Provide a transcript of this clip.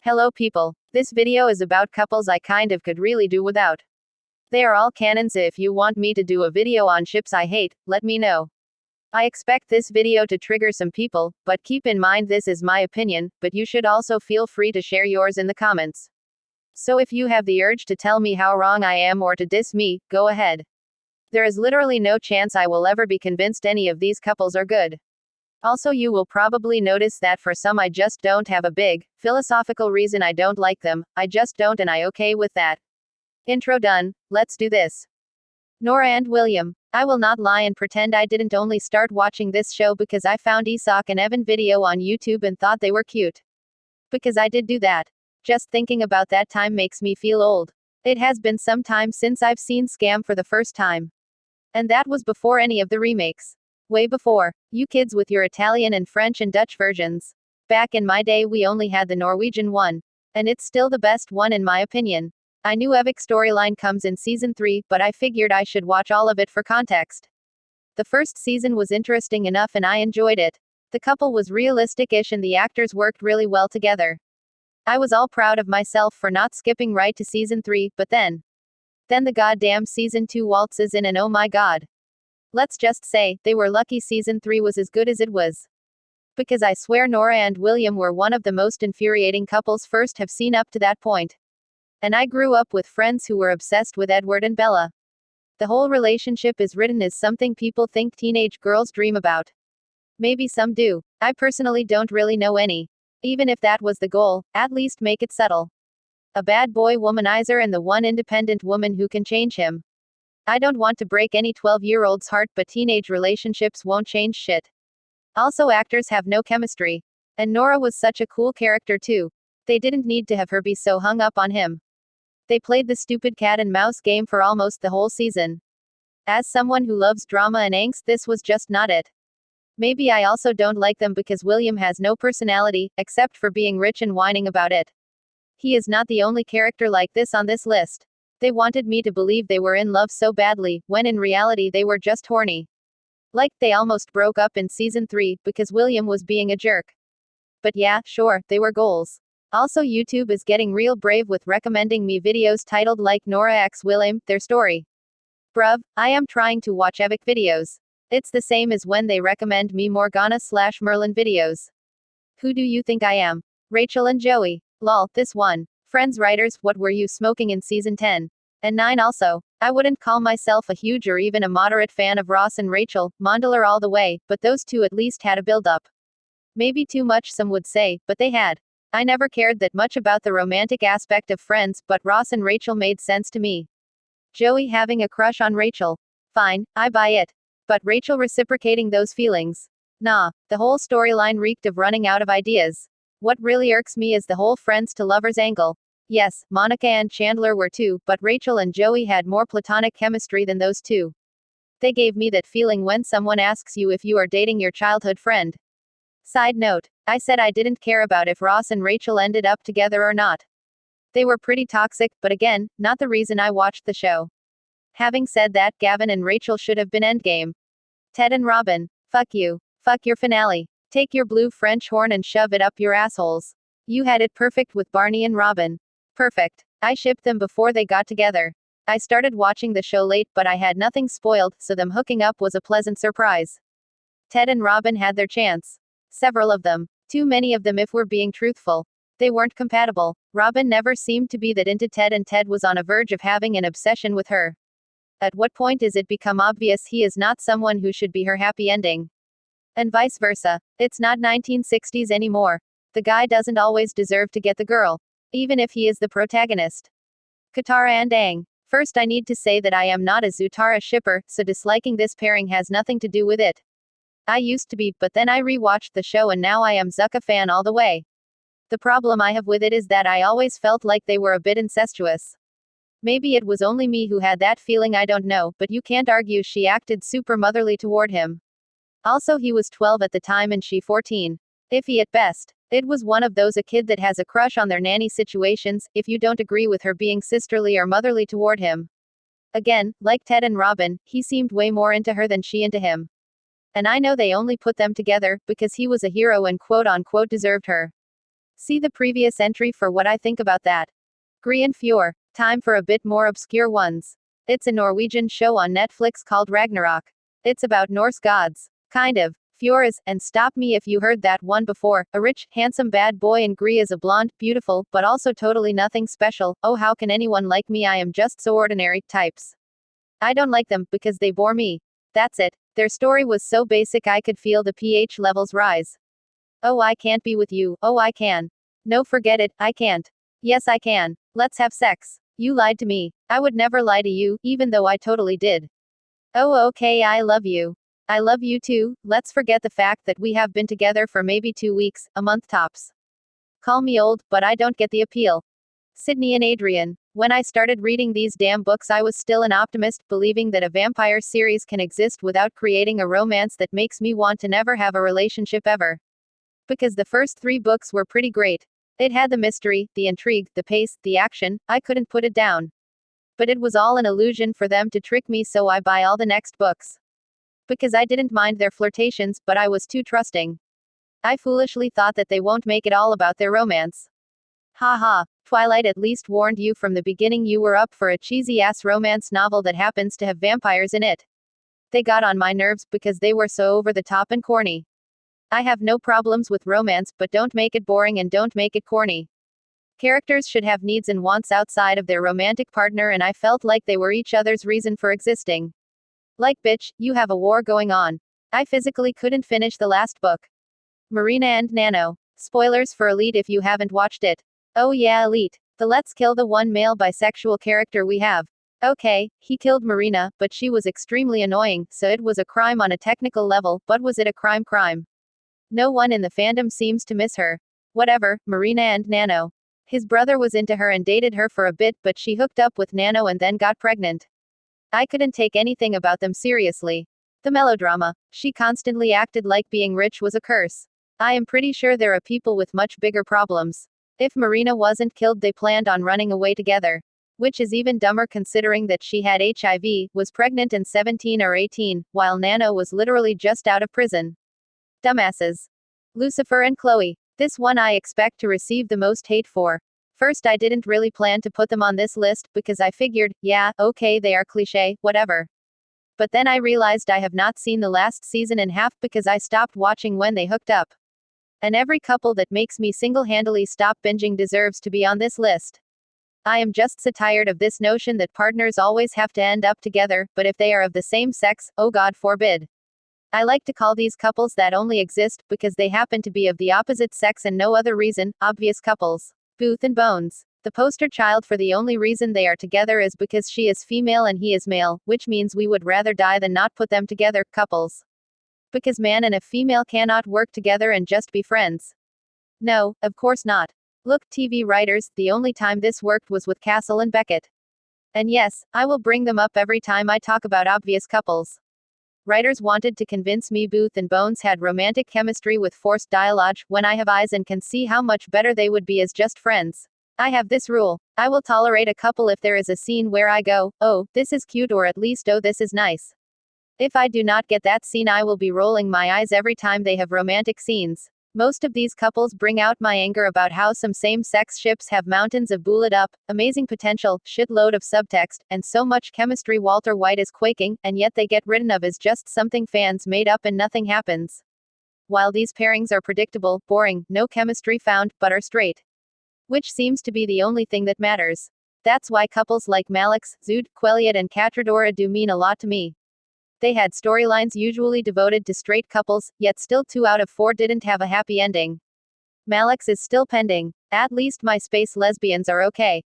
Hello people. This video is about couples I kind of could really do without. They are all canons. If you want me to do a video on ships I hate, let me know. I expect this video to trigger some people, but keep in mind this is my opinion, but you should also feel free to share yours in the comments. So if you have the urge to tell me how wrong I am or to diss me, go ahead. There is literally no chance I will ever be convinced any of these couples are good. Also, you will probably notice that for some I just don't have a big, philosophical reason I don't like them, I just don't, and I okay with that. Intro done, let's do this. Nora and William. I will not lie and pretend I didn't only start watching this show because I found Isak and Evan video on YouTube and thought they were cute. Because I did do that. Just thinking about that time makes me feel old. It has been some time since I've seen Scam for the first time. And that was before any of the remakes. Way before. You kids with your Italian and French and Dutch versions. Back in my day we only had the Norwegian one. And it's still the best one in my opinion. I knew Evik's storyline comes in season 3, but I figured I should watch all of it for context. The first season was interesting enough and I enjoyed it. The couple was realistic-ish and the actors worked really well together. I was all proud of myself for not skipping right to season 3, but then the goddamn season 2 waltzes in and oh my god. Let's just say, they were lucky season 3 was as good as it was. Because I swear Nora and William were one of the most infuriating couples first have seen up to that point. And I grew up with friends who were obsessed with Edward and Bella. The whole relationship is written as something people think teenage girls dream about. Maybe some do. I personally don't really know any. Even if that was the goal, at least make it subtle. A bad boy womanizer and the one independent woman who can change him. I don't want to break any 12-year-old's heart, but teenage relationships won't change shit. Also, actors have no chemistry. And Nora was such a cool character too. They didn't need to have her be so hung up on him. They played the stupid cat and mouse game for almost the whole season. As someone who loves drama and angst, this was just not it. Maybe I also don't like them because William has no personality, except for being rich and whining about it. He is not the only character like this on this list. They wanted me to believe they were in love so badly, when in reality they were just horny. Like, they almost broke up in season 3, because William was being a jerk. But yeah, sure, they were goals. Also, YouTube is getting real brave with recommending me videos titled like Nora x William, their story. Bruv, I am trying to watch Evik videos. It's the same as when they recommend me Morgana/Merlin videos. Who do you think I am? Rachel and Joey. Lol, this one. Friends writers, what were you smoking in season 10? And 9 also. I wouldn't call myself a huge or even a moderate fan of Ross and Rachel, Mondaler all the way, but those two at least had a build-up. Maybe too much some would say, but they had. I never cared that much about the romantic aspect of Friends, but Ross and Rachel made sense to me. Joey having a crush on Rachel. Fine, I buy it. But Rachel reciprocating those feelings. Nah, the whole storyline reeked of running out of ideas. What really irks me is the whole friends to lovers angle. Yes, Monica and Chandler were too, but Rachel and Joey had more platonic chemistry than those two. They gave me that feeling when someone asks you if you are dating your childhood friend. Side note, I said I didn't care about if Ross and Rachel ended up together or not. They were pretty toxic, but again, not the reason I watched the show. Having said that, Gavin and Rachel should have been endgame. Ted and Robin. Fuck you. Fuck your finale. Take your blue French horn and shove it up your assholes. You had it perfect with Barney and Robin. Perfect. I shipped them before they got together. I started watching the show late, but I had nothing spoiled, so them hooking up was a pleasant surprise. Ted and Robin had their chance. Several of them. Too many of them if we're being truthful. They weren't compatible. Robin never seemed to be that into Ted and Ted was on a verge of having an obsession with her. At what point is it become obvious he is not someone who should be her happy ending? And vice versa. It's not 1960s anymore. The guy doesn't always deserve to get the girl. Even if he is the protagonist. Katara and Aang. First I need to say that I am not a Zutara shipper, so disliking this pairing has nothing to do with it. I used to be, but then I rewatched the show and now I am Zuka fan all the way. The problem I have with it is that I always felt like they were a bit incestuous. Maybe it was only me who had that feeling, I don't know, but you can't argue she acted super motherly toward him. Also, he was 12 at the time and she 14. Iffy at best. It was one of those a kid that has a crush on their nanny situations, if you don't agree with her being sisterly or motherly toward him. Again, like Ted and Robin, he seemed way more into her than she into him. And I know they only put them together because he was a hero and quote-unquote deserved her. See the previous entry for what I think about that. Grian Fjord. Time for a bit more obscure ones. It's a Norwegian show on Netflix called Ragnarok. It's about Norse gods. Kind of. Fjord is, and stop me if you heard that one before, a rich, handsome bad boy, and Gry is a blonde, beautiful, but also totally nothing special. Oh, how can anyone like me? I am just so ordinary, types. I don't like them, because they bore me. That's it. Their story was so basic I could feel the pH levels rise. Oh, I can't be with you. Oh, I can. No, forget it, I can't. Yes, I can. Let's have sex. You lied to me. I would never lie to you, even though I totally did. Oh, okay, I love you. I love you too. Let's forget the fact that we have been together for maybe 2 weeks, a month tops. Call me old, but I don't get the appeal. Sydney and Adrian. When I started reading these damn books, I was still an optimist, believing that a vampire series can exist without creating a romance that makes me want to never have a relationship ever. Because the first 3 books were pretty great. It had the mystery, the intrigue, the pace, the action, I couldn't put it down. But it was all an illusion for them to trick me, so I buy all the next books. Because I didn't mind their flirtations, but I was too trusting. I foolishly thought that they won't make it all about their romance. Ha ha. Twilight at least warned you from the beginning you were up for a cheesy-ass romance novel that happens to have vampires in it. They got on my nerves because they were so over the top and corny. I have no problems with romance, but don't make it boring and don't make it corny. Characters should have needs and wants outside of their romantic partner, and I felt like they were each other's reason for existing. Like, bitch, you have a war going on. I physically couldn't finish the last book. Marina and Nano. Spoilers for Elite if you haven't watched it. Oh yeah, Elite. The let's kill the one male bisexual character we have. Okay, he killed Marina, but she was extremely annoying, so it was a crime on a technical level, but was it a crime? No one in the fandom seems to miss her. Whatever, Marina and Nano. His brother was into her and dated her for a bit, but she hooked up with Nano and then got pregnant. I couldn't take anything about them seriously. The melodrama. She constantly acted like being rich was a curse. I am pretty sure there are people with much bigger problems. If Marina wasn't killed, they planned on running away together. Which is even dumber considering that she had HIV, was pregnant and 17 or 18, while Nano was literally just out of prison. Dumbasses. Lucifer and Chloe. This one I expect to receive the most hate for. First, I didn't really plan to put them on this list, because I figured, yeah, okay, they are cliché, whatever. But then I realized I have not seen the last season and half because I stopped watching when they hooked up. And every couple that makes me single-handedly stop binging deserves to be on this list. I am just so tired of this notion that partners always have to end up together, but if they are of the same sex, oh God forbid. I like to call these couples that only exist because they happen to be of the opposite sex and no other reason, obvious couples. Booth and Bones. The poster child for the only reason they are together is because she is female and he is male, which means we would rather die than not put them together, couples. Because man and a female cannot work together and just be friends. No, of course not. Look, TV writers, the only time this worked was with Castle and Beckett. And yes, I will bring them up every time I talk about obvious couples. Writers wanted to convince me Booth and Bones had romantic chemistry with forced dialogue, when I have eyes and can see how much better they would be as just friends. I have this rule. I will tolerate a couple if there is a scene where I go, oh, this is cute, or at least, oh, this is nice. If I do not get that scene, I will be rolling my eyes every time they have romantic scenes. Most of these couples bring out my anger about how some same-sex ships have mountains of bullet up, amazing potential, shitload of subtext, and so much chemistry Walter White is quaking, and yet they get written of as just something fans made up and nothing happens. While these pairings are predictable, boring, no chemistry found, but are straight. Which seems to be the only thing that matters. That's why couples like Malix, Zood, Quelliot and Catradora do mean a lot to me. They had storylines usually devoted to straight couples, yet still 2 out of 4 didn't have a happy ending. Malix is still pending. At least my space lesbians are okay.